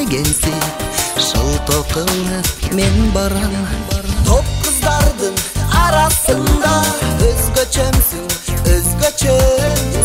дегенсип шылтоо кылып мен барам. Топ кыздардын арасында өзгөчөмсүң, өзгөчө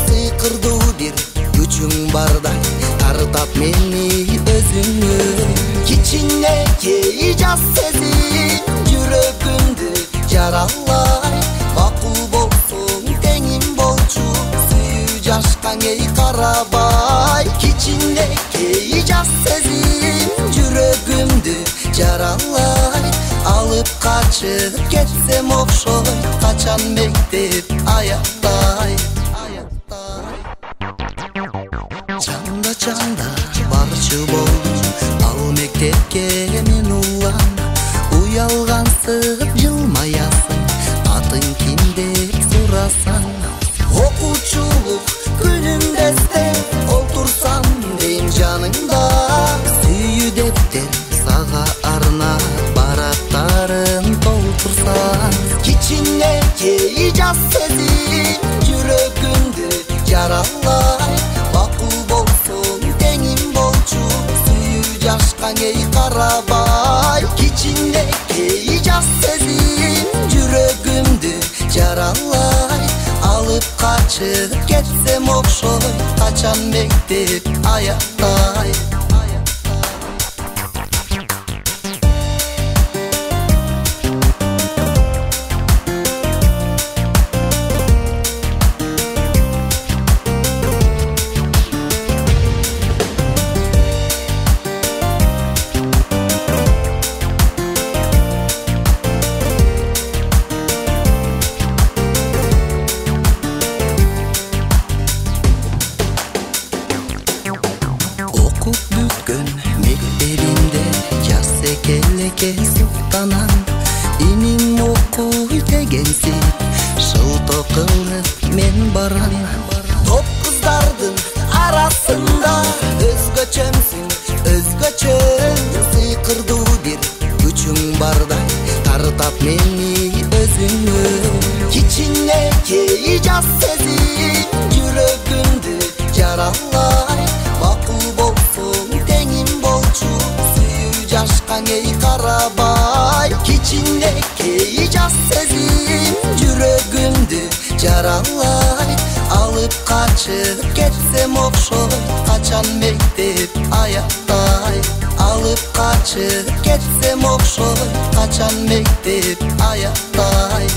сыйкырдуу бир күчүң барда тартат мени өзүңө. Кичинекей жас сезим жүрөгүмдү жаралай, макул болсуң теңим болчу, сүйүү жашкан эй карабай. Кичинекей жас сезим жүрөгүмдү жаралай, алып качып кетсем окшой, качан мектеп аяктай. Чанда барчу болдум, ал мектепке мен улам. Уялгансып жылмаясың, атың ким деп сурасаң. Окуучулук күнүмдө эстеп олтурсам дейм жаныңда. Сүйүү дептер сага арнап барактарын толтурсаң. Кичинекей жас сезим жүрөгүмдү жаралай, макул болсуң теңим болчу, сүйүү жашкан эй карабай. Кичинекей жас сезим жүрөгүмдү жаралай, алып качып кетсем окшой, качан мектеп аяктай. Окуп бүткөн мектебинде жас экелеке суктанам. Иним окуй дегенсип шылтоо кылып мен барам. Топ кыздардын арасында өзгөчөмсүң, өзгөчө сыйкырдуу бир күчүң барда тартат мени өзүңө. Кичинекей жас сезим жүрөгүмдү жаралай, макул болсуң теңим болчу, сүйүү жашкан эй карабай. Кичинекей жас сезим жүрөгүмдү жаралай, алып качып кетсем окшой, качан мектеп аяктай. Алып качып кетсем окшой, качан мектеп аяктай.